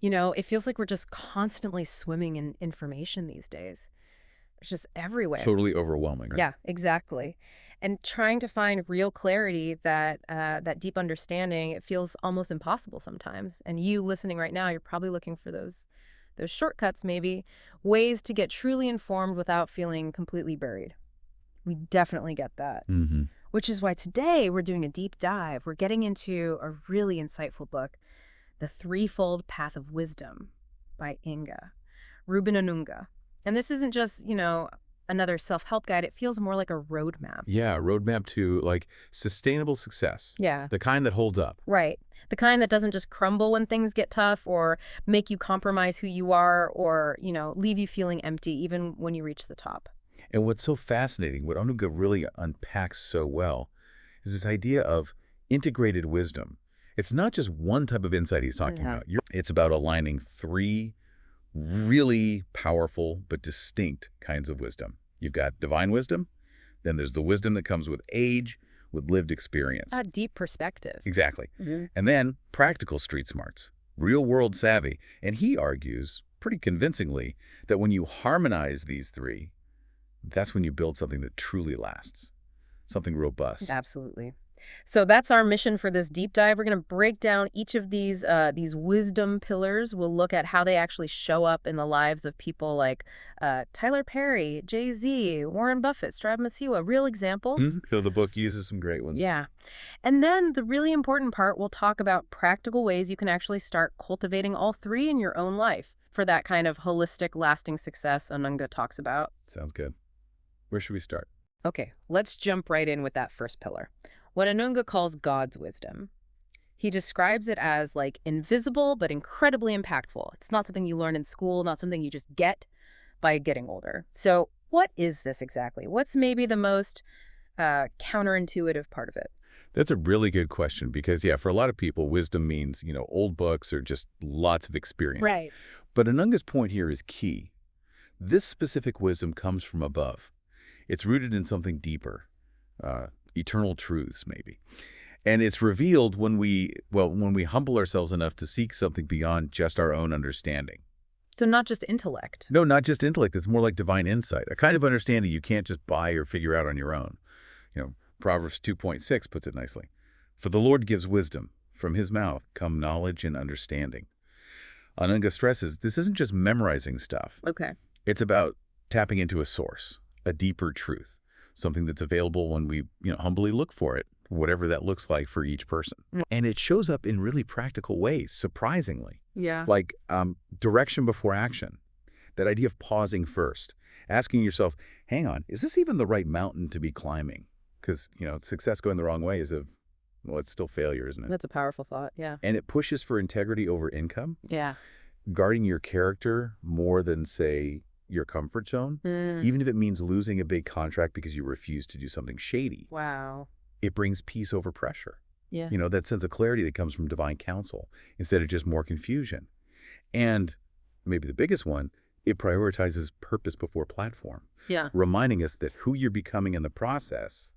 It feels like we're just constantly swimming in information these days. It's just everywhere. Totally overwhelming, right? Yeah, exactly. And trying to find real clarity, that deep understanding, it feels almost impossible sometimes. And you listening right now, you're probably looking for those shortcuts, maybe, ways to get truly informed without feeling completely buried. We definitely get that. Mm-hmm. Which is why today we're doing a deep dive. We're getting into a really insightful book, The Threefold Path of Wisdom by Reuben Onunga. And this isn't just, another self-help guide. It feels more like a roadmap. Yeah, roadmap to like sustainable success. Yeah. The kind that holds up. Right. The kind that doesn't just crumble when things get tough or make you compromise who you are or, leave you feeling empty even when you reach the top. And what's so fascinating, what Onunga really unpacks so well, is this idea of integrated wisdom. It's not just one type of insight he's talking about. It's about aligning three really powerful but distinct kinds of wisdom. You've got divine wisdom, then there's the wisdom that comes with age, with lived experience. A deep perspective. Exactly. Mm-hmm. And then practical street smarts, real-world savvy. And he argues, pretty convincingly, that when you harmonize these three, that's when you build something that truly lasts, something robust. Absolutely. So that's our mission for this deep dive. We're going to break down each of these wisdom pillars. We'll look at how they actually show up in the lives of people like Tyler Perry, Jay-Z, Warren Buffett, Strab Masiwa, real example. So the book uses some great ones. Yeah. And then the really important part, we'll talk about practical ways you can actually start cultivating all three in your own life for that kind of holistic, lasting success Onunga talks about. Sounds good. Where should we start? Okay, let's jump right in with that first pillar. What Onunga calls God's wisdom. He describes it as like invisible but incredibly impactful. It's not something you learn in school, not something you just get by getting older. So what is this exactly? What's maybe the most counterintuitive part of it? That's a really good question because, yeah, for a lot of people, wisdom means, old books or just lots of experience. Right. But Onunga's point here is key. This specific wisdom comes from above. It's rooted in something deeper, eternal truths, maybe. And it's revealed when we humble ourselves enough to seek something beyond just our own understanding. So not just intellect. No, not just intellect. It's more like divine insight, a kind of understanding you can't just buy or figure out on your own. Proverbs 2.6 puts it nicely. For the Lord gives wisdom. From his mouth come knowledge and understanding. Onunga stresses this isn't just memorizing stuff. Okay. It's about tapping into a source, a deeper truth, something that's available when we humbly look for it, whatever that looks like for each person. And it shows up in really practical ways, surprisingly. Yeah. Like direction before action, that idea of pausing first, asking yourself, hang on, is this even the right mountain to be climbing? Because, success going the wrong way is it's still failure, isn't it? That's a powerful thought, yeah. And it pushes for integrity over income, Yeah. guarding your character more than, say, your comfort zone, even if it means losing a big contract because you refuse to do something shady. Wow. It brings peace over pressure. Yeah. That sense of clarity that comes from divine counsel instead of just more confusion. And maybe the biggest one, it prioritizes purpose before platform, Yeah. reminding us that who you're becoming in the process,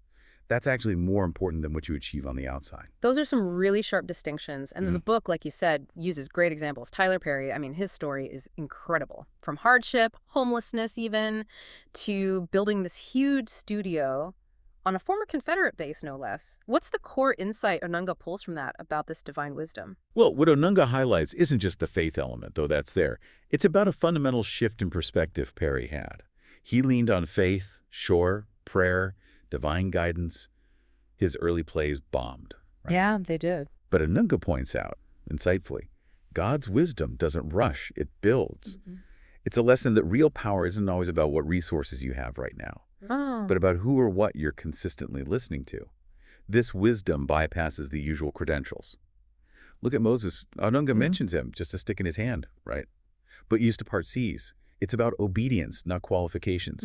that's actually more important than what you achieve on the outside. Those are some really sharp distinctions. And the book, like you said, uses great examples. Tyler Perry, his story is incredible. From hardship, homelessness even, to building this huge studio on a former Confederate base, no less. What's the core insight Onunga pulls from that about this divine wisdom? Well, what Onunga highlights isn't just the faith element, though that's there. It's about a fundamental shift in perspective Perry had. He leaned on faith, prayer, divine guidance. His early plays bombed. Right? Yeah, they did. But Onunga points out, insightfully, God's wisdom doesn't rush, it builds. It's a lesson that real power isn't always about what resources you have right now, but about who or what you're consistently listening to. This wisdom bypasses the usual credentials. Look at Moses. Onunga mentions him, just a stick in his hand, right? But used to part seas. It's about obedience, not qualifications.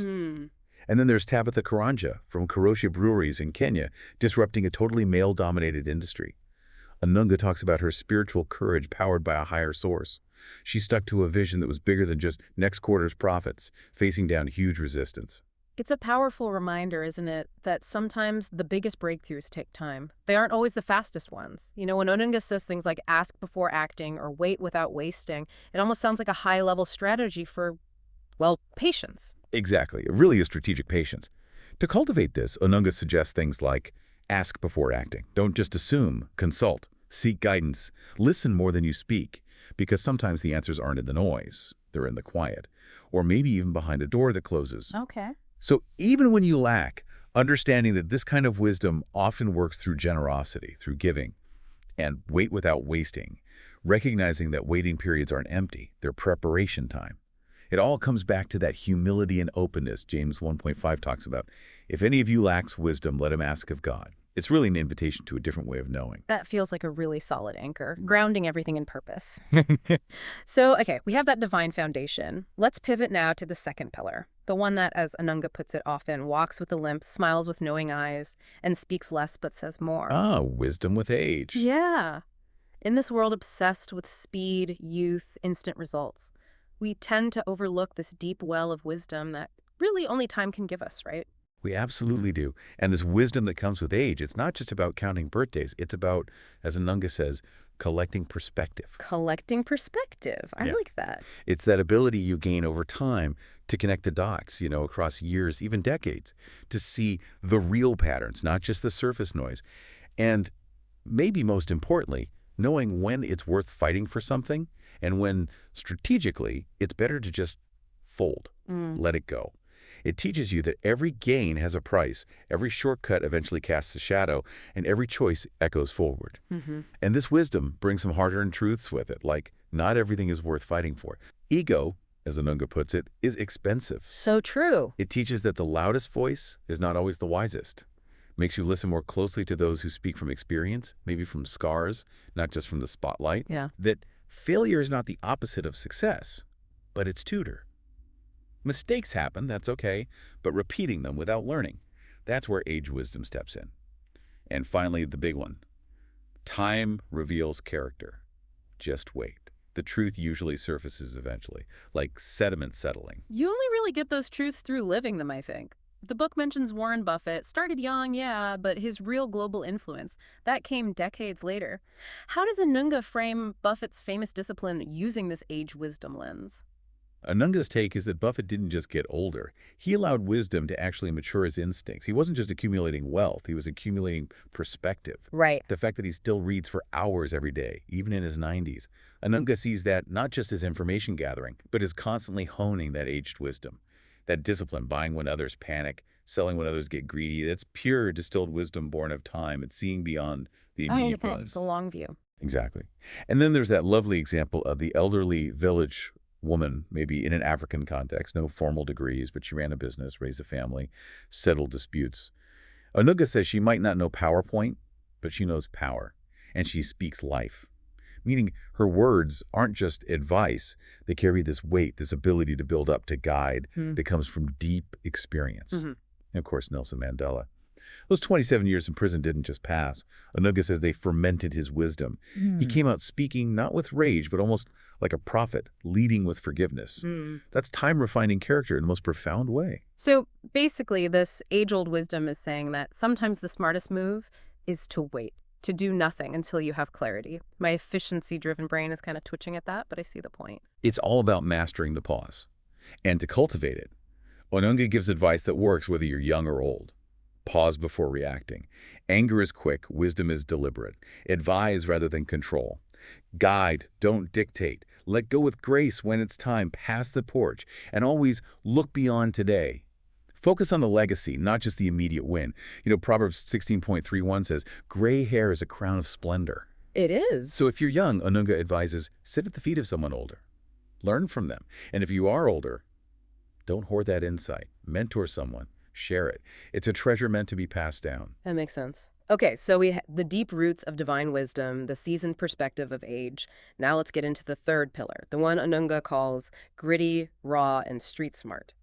And then there's Tabitha Karanja from Karosha Breweries in Kenya, disrupting a totally male-dominated industry. Onunga talks about her spiritual courage powered by a higher source. She stuck to a vision that was bigger than just next quarter's profits, facing down huge resistance. It's a powerful reminder, isn't it, that sometimes the biggest breakthroughs take time. They aren't always the fastest ones. When Onunga says things like ask before acting or wait without wasting, it almost sounds like a high-level strategy for, well, patience. Exactly. It really is strategic patience. To cultivate this, Onunga suggests things like ask before acting. Don't just assume, consult, seek guidance, listen more than you speak, because sometimes the answers aren't in the noise. They're in the quiet, or maybe even behind a door that closes. Okay. So even when you lack, understanding that this kind of wisdom often works through generosity, through giving, and wait without wasting, recognizing that waiting periods aren't empty, they're preparation time. It all comes back to that humility and openness James 1.5 talks about. If any of you lacks wisdom, let him ask of God. It's really an invitation to a different way of knowing. That feels like a really solid anchor, grounding everything in purpose. So, okay, we have that divine foundation. Let's pivot now to the second pillar, the one that, as Anunga puts it often, walks with a limp, smiles with knowing eyes, and speaks less but says more. Ah, wisdom with age. Yeah. In this world obsessed with speed, youth, instant results, we tend to overlook this deep well of wisdom that really only time can give us, right? We absolutely do. And this wisdom that comes with age, it's not just about counting birthdays. It's about, as Anunga says, collecting perspective. Collecting perspective. I Yeah. like that. It's that ability you gain over time to connect the dots, across years, even decades, to see the real patterns, not just the surface noise. And maybe most importantly, knowing when it's worth fighting for something and when strategically it's better to just fold, let it go. It teaches you that every gain has a price, every shortcut eventually casts a shadow, and every choice echoes forward. And this wisdom brings some hard-earned truths with it, like not everything is worth fighting for. Ego, as Anunga puts it, is expensive. So true. It teaches that the loudest voice is not always the wisest. Makes you listen more closely to those who speak from experience, maybe from scars, not just from the spotlight. Yeah. That failure is not the opposite of success, but its tutor. Mistakes happen, that's okay, but repeating them without learning, that's where age wisdom steps in. And finally, the big one. Time reveals character. Just wait. The truth usually surfaces eventually, like sediment settling. You only really get those truths through living them, I think. The book mentions Warren Buffett. Started young, yeah, but his real global influence, that came decades later. How does Anunga frame Buffett's famous discipline using this age wisdom lens? Anunga's take is that Buffett didn't just get older. He allowed wisdom to actually mature his instincts. He wasn't just accumulating wealth, he was accumulating perspective. Right. The fact that he still reads for hours every day, even in his 90s. Anunga sees that not just as information gathering, but as constantly honing that aged wisdom. That discipline, buying when others panic, selling when others get greedy, that's pure distilled wisdom born of time. It's seeing beyond the immediate buzz. The long view. Exactly. And then there's that lovely example of the elderly village woman, maybe in an African context, no formal degrees, but she ran a business, raised a family, settled disputes. Onunga says she might not know PowerPoint, but she knows power, and she speaks life. Meaning her words aren't just advice, they carry this weight, this ability to build up, to guide, that comes from deep experience. And of course, Nelson Mandela. Those 27 years in prison didn't just pass. Onunga says they fermented his wisdom. He came out speaking not with rage, but almost like a prophet, leading with forgiveness. That's time refining character in the most profound way. So basically, this age-old wisdom is saying that sometimes the smartest move is to wait, to do nothing until you have clarity. My efficiency-driven brain is kind of twitching at that, but I see the point. It's all about mastering the pause. And to cultivate it, Onunga gives advice that works whether you're young or old. Pause before reacting. Anger is quick, wisdom is deliberate. Advise rather than control. Guide, don't dictate. Let go with grace when it's time. Pass the torch. And always look beyond today. Focus on the legacy, not just the immediate win. Proverbs 16.31 says, gray hair is a crown of splendor. It is. So if you're young, Onunga advises, sit at the feet of someone older. Learn from them. And if you are older, don't hoard that insight. Mentor someone. Share it. It's a treasure meant to be passed down. That makes sense. Okay, so the deep roots of divine wisdom, the seasoned perspective of age. Now let's get into the third pillar, the one Onunga calls gritty, raw, and street smart.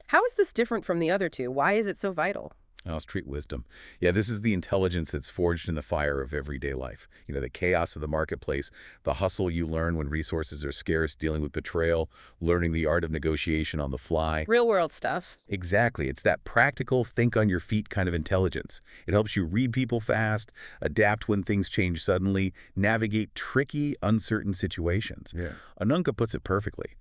How is this different from the other two? Why is it so vital? Oh, street wisdom. Yeah, this is the intelligence that's forged in the fire of everyday life. The chaos of the marketplace, the hustle you learn when resources are scarce, dealing with betrayal, learning the art of negotiation on the fly. Real world stuff. Exactly. It's that practical, think on your feet kind of intelligence. It helps you read people fast, adapt when things change suddenly, navigate tricky, uncertain situations. Yeah. Onunga puts it perfectly.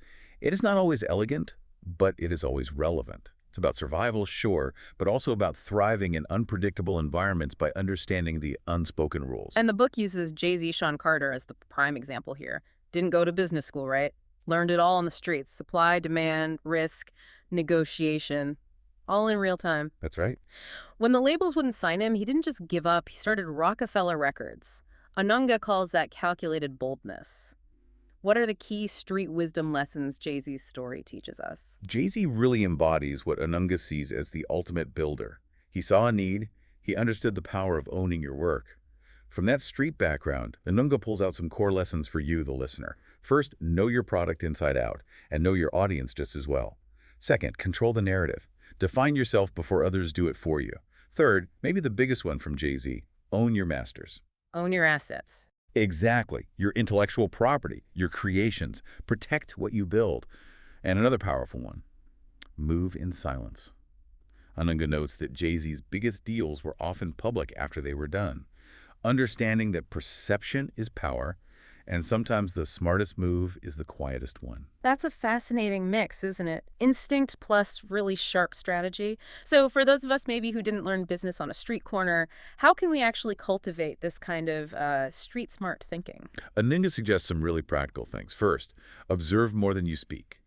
It is not always elegant, but it is always relevant. It's about survival, sure, but also about thriving in unpredictable environments by understanding the unspoken rules. And the book uses Jay-Z Sean Carter as the prime example here. Didn't go to business school, right? Learned it all on the streets. Supply, demand, risk, negotiation, all in real time. That's right. When the labels wouldn't sign him, he didn't just give up. He started Rockefeller Records. Onunga calls that calculated boldness. What are the key street wisdom lessons Jay-Z's story teaches us? Jay-Z really embodies what Onunga sees as the ultimate builder. He saw a need. He understood the power of owning your work. From that street background, Onunga pulls out some core lessons for you, the listener. First, know your product inside out, and know your audience just as well. Second, control the narrative. Define yourself before others do it for you. Third, maybe the biggest one from Jay-Z, own your masters. Own your assets. Exactly. Your intellectual property, your creations. Protect what you build. And another powerful one, move in silence. Onunga notes that Jay-Z's biggest deals were often public after they were done. Understanding that perception is power, and sometimes the smartest move is the quietest one. That's a fascinating mix, isn't it? Instinct plus really sharp strategy. So for those of us maybe who didn't learn business on a street corner, how can we actually cultivate this kind of street smart thinking? Onunga suggests some really practical things. First, observe more than you speak.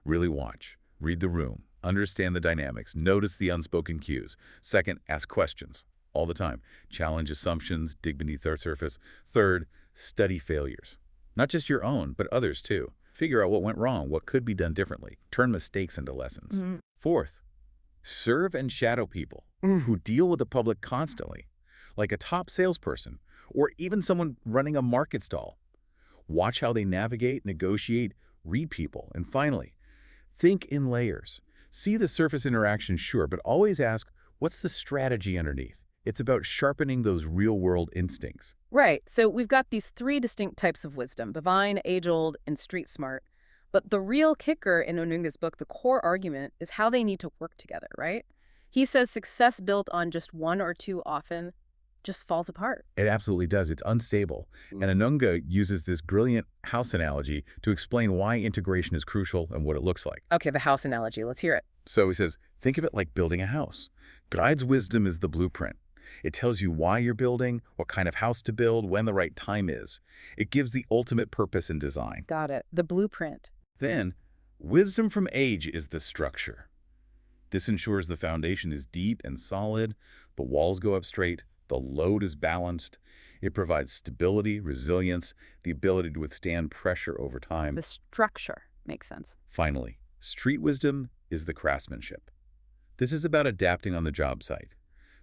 Really watch. Read the room. Understand the dynamics. Notice the unspoken cues. Second, ask questions all the time. Challenge assumptions, dig beneath their surface. Third, study failures. Not just your own, but others too. Figure out what went wrong, what could be done differently. Turn mistakes into lessons. Fourth, serve and shadow people who deal with the public constantly, like a top salesperson or even someone running a market stall. Watch how they navigate, negotiate, read people. And finally, think in layers. See the surface interaction, sure, but always ask, what's the strategy underneath? It's about sharpening those real-world instincts. Right. So we've got these three distinct types of wisdom, divine, age-old, and street smart. But the real kicker in Onunga's book, the core argument, is how they need to work together, right? He says success built on just one or two often just falls apart. It absolutely does. It's unstable. And Onunga uses this brilliant house analogy to explain why integration is crucial and what it looks like. Okay, the house analogy. Let's hear it. So he says, think of it like building a house. God's wisdom is the blueprint. It tells you why you're building, what kind of house to build, when the right time is. It gives the ultimate purpose and design. Got it. The blueprint. Then, wisdom from age is the structure. This ensures the foundation is deep and solid, the walls go up straight, the load is balanced. It provides stability, resilience, the ability to withstand pressure over time. The structure makes sense. Finally, street wisdom is the craftsmanship. This is about adapting on the job site,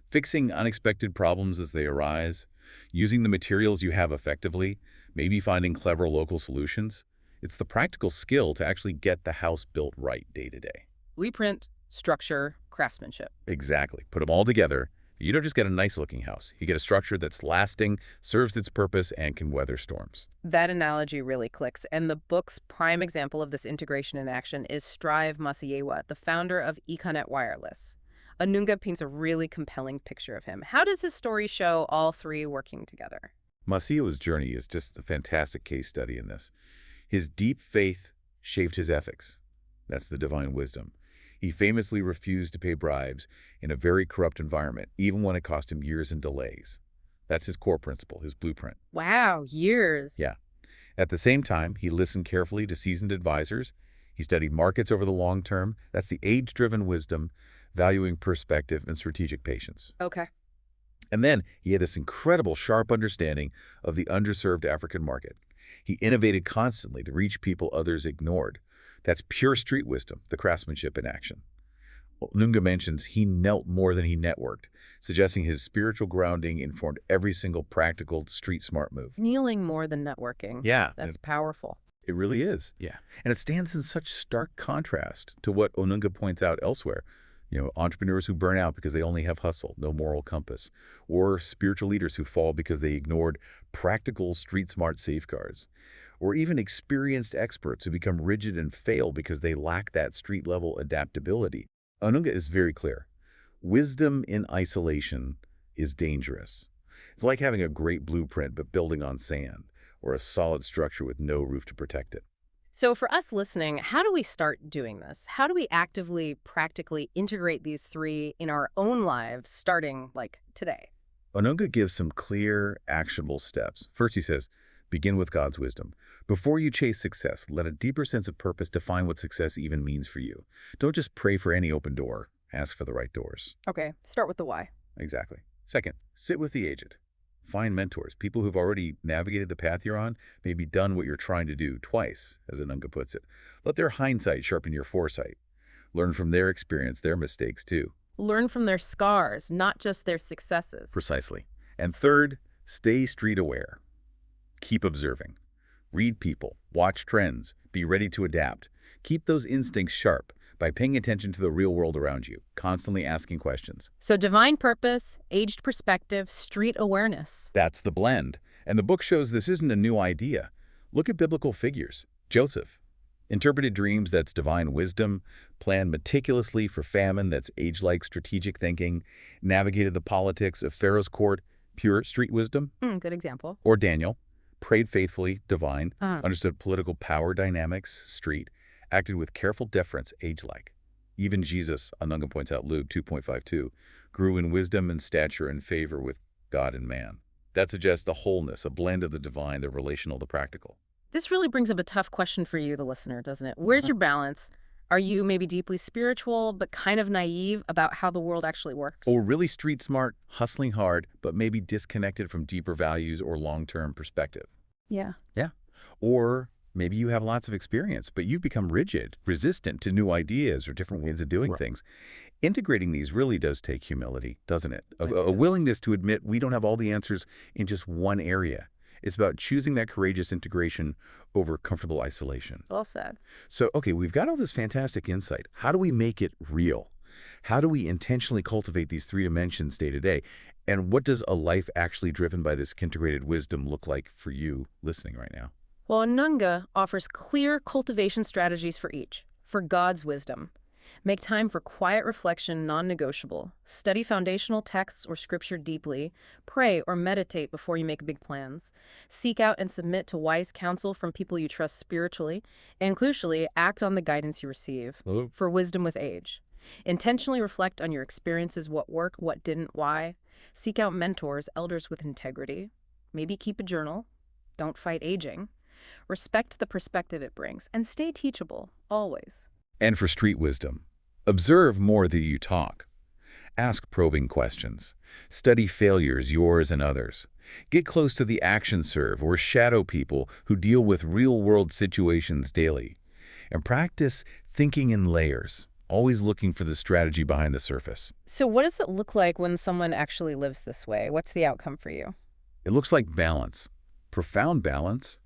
fixing unexpected problems as they arise, using the materials you have effectively, maybe finding clever local solutions. It's the practical skill to actually get the house built right day to day. Blueprint, structure, craftsmanship. Exactly. Put them all together. You don't just get a nice-looking house. You get a structure that's lasting, serves its purpose, and can weather storms. That analogy really clicks. And the book's prime example of this integration in action is Strive Masiyewa, the founder of Econet Wireless. Onunga paints a really compelling picture of him. How does his story show all three working together? Masiyewa's journey is just a fantastic case study in this. His deep faith shaped his ethics. That's the divine wisdom. He famously refused to pay bribes in a very corrupt environment, even when it cost him years and delays. That's his core principle, his blueprint. Wow, years. Yeah. At the same time, he listened carefully to seasoned advisors. He studied markets over the long term. That's the age-driven wisdom, valuing perspective and strategic patience. Okay. And then he had this incredible sharp understanding of the underserved African market. He innovated constantly to reach people others ignored. That's pure street wisdom, the craftsmanship in action. Onunga mentions he knelt more than he networked, suggesting his spiritual grounding informed every single practical street smart move. Kneeling more than networking. Yeah. That's powerful. It really is. Yeah. And it stands in such stark contrast to what Onunga points out elsewhere. Entrepreneurs who burn out because they only have hustle, no moral compass, or spiritual leaders who fall because they ignored practical street-smart safeguards, or even experienced experts who become rigid and fail because they lack that street-level adaptability. Onunga is very clear. Wisdom in isolation is dangerous. It's like having a great blueprint but building on sand, or a solid structure with no roof to protect it. So for us listening, how do we start doing this? How do we actively, practically integrate these three in our own lives, starting like today? Onunga gives some clear, actionable steps. First, he says, begin with God's wisdom. Before you chase success, let a deeper sense of purpose define what success even means for you. Don't just pray for any open door. Ask for the right doors. Okay, start with the why. Exactly. Second, sit with the aged. Find mentors, people who've already navigated the path you're on, maybe done what you're trying to do twice, as Onunga puts it. Let their hindsight sharpen your foresight. Learn from their experience, their mistakes too. Learn from their scars, not just their successes. Precisely. And third, stay street aware. Keep observing. Read people, watch trends, be ready to adapt. Keep those instincts sharp by paying attention to the real world around you, constantly asking questions. So divine purpose, aged perspective, street awareness. That's the blend. And the book shows this isn't a new idea. Look at biblical figures. Joseph interpreted dreams, that's divine wisdom, planned meticulously for famine, that's age-like strategic thinking, navigated the politics of Pharaoh's court, pure street wisdom. Good example. Or Daniel, prayed faithfully, divine, understood political power dynamics, street, acted with careful deference, age-like. Even Jesus, Onunga points out Luke 2.52, grew in wisdom and stature and favor with God and man. That suggests a wholeness, a blend of the divine, the relational, the practical. This really brings up a tough question for you, the listener, doesn't it? Where's your balance? Are you maybe deeply spiritual, but kind of naive about how the world actually works? Or really street smart, hustling hard, but maybe disconnected from deeper values or long-term perspective? Yeah. Yeah. Or maybe you have lots of experience, but you've become rigid, resistant to new ideas or different ways of doing things. Integrating these really does take humility, doesn't it? A willingness to admit we don't have all the answers in just one area. It's about choosing that courageous integration over comfortable isolation. Well said. So, okay, we've got all this fantastic insight. How do we make it real? How do we intentionally cultivate these three dimensions day to day? And what does a life actually driven by this integrated wisdom look like for you listening right now? Well, Onunga offers clear cultivation strategies for each. For God's wisdom, make time for quiet reflection, non-negotiable. Study foundational texts or scripture deeply. Pray or meditate before you make big plans. Seek out and submit to wise counsel from people you trust spiritually. And crucially, act on the guidance you receive. For wisdom with age. Intentionally reflect on your experiences, what worked, what didn't, why. Seek out mentors, elders with integrity. Maybe keep a journal. Don't fight aging. Respect the perspective it brings, and stay teachable, always. And for street wisdom, observe more than you talk. Ask probing questions. Study failures, yours and others. Get close to the action serve or shadow people who deal with real-world situations daily. And practice thinking in layers, always looking for the strategy behind the surface. So what does it look like when someone actually lives this way? What's the outcome for you? It looks like balance, profound balance.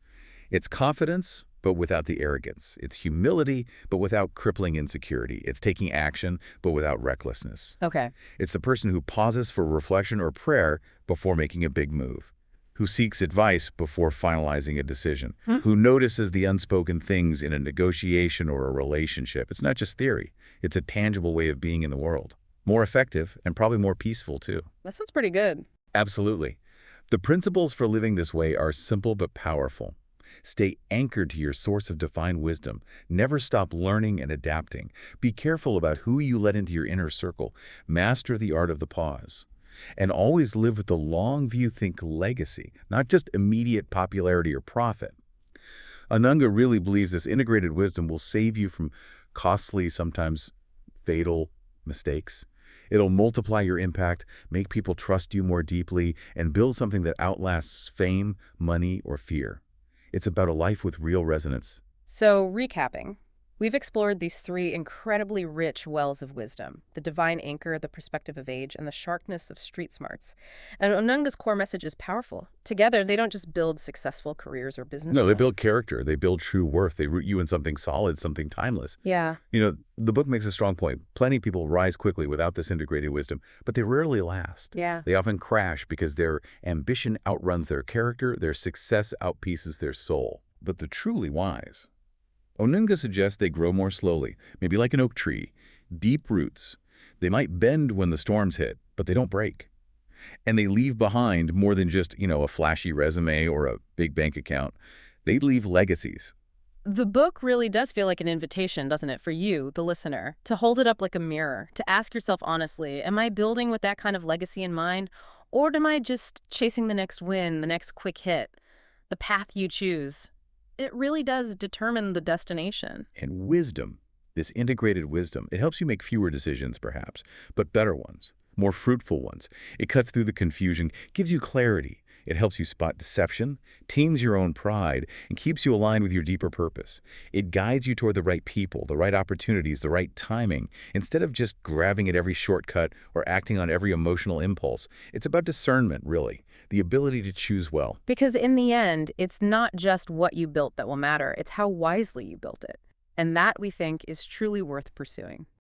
It's confidence, but without the arrogance. It's humility, but without crippling insecurity. It's taking action, but without recklessness. Okay. It's the person who pauses for reflection or prayer before making a big move, who seeks advice before finalizing a decision, who notices the unspoken things in a negotiation or a relationship. It's not just theory. It's a tangible way of being in the world. More effective and probably more peaceful, too. That sounds pretty good. Absolutely. The principles for living this way are simple but powerful. Stay anchored to your source of divine wisdom. Never stop learning and adapting. Be careful about who you let into your inner circle. Master the art of the pause. And always live with the long view, think legacy, not just immediate popularity or profit. Onunga really believes this integrated wisdom will save you from costly, sometimes fatal mistakes. It'll multiply your impact, make people trust you more deeply, and build something that outlasts fame, money, or fear. It's about a life with real resonance. So, recapping. We've explored these three incredibly rich wells of wisdom: the divine anchor, the perspective of age, and the sharpness of street smarts. And Onunga's core message is powerful. Together, they don't just build successful careers or No, they businessmen. build character. They build true worth. They root you in something solid, something timeless. Yeah. The book makes a strong point. Plenty of people rise quickly without this integrated wisdom, but they rarely last. Yeah. They often crash because their ambition outruns their character, their success outpaces their soul. But the truly wise, Onunga suggests they grow more slowly, maybe like an oak tree. Deep roots. They might bend when the storms hit, but they don't break. And they leave behind more than just, a flashy resume or a big bank account. They leave legacies. The book really does feel like an invitation, doesn't it, for you, the listener, to hold it up like a mirror, to ask yourself honestly, am I building with that kind of legacy in mind, or am I just chasing the next win, the next quick hit? The path you choose, it really does determine the destination. And wisdom, this integrated wisdom, it helps you make fewer decisions, perhaps, but better ones, more fruitful ones. It cuts through the confusion, gives you clarity. It helps you spot deception, tames your own pride, and keeps you aligned with your deeper purpose. It guides you toward the right people, the right opportunities, the right timing, instead of just grabbing at every shortcut or acting on every emotional impulse. It's about discernment, really, the ability to choose well. Because in the end, it's not just what you built that will matter, it's how wisely you built it. And that, we think, is truly worth pursuing.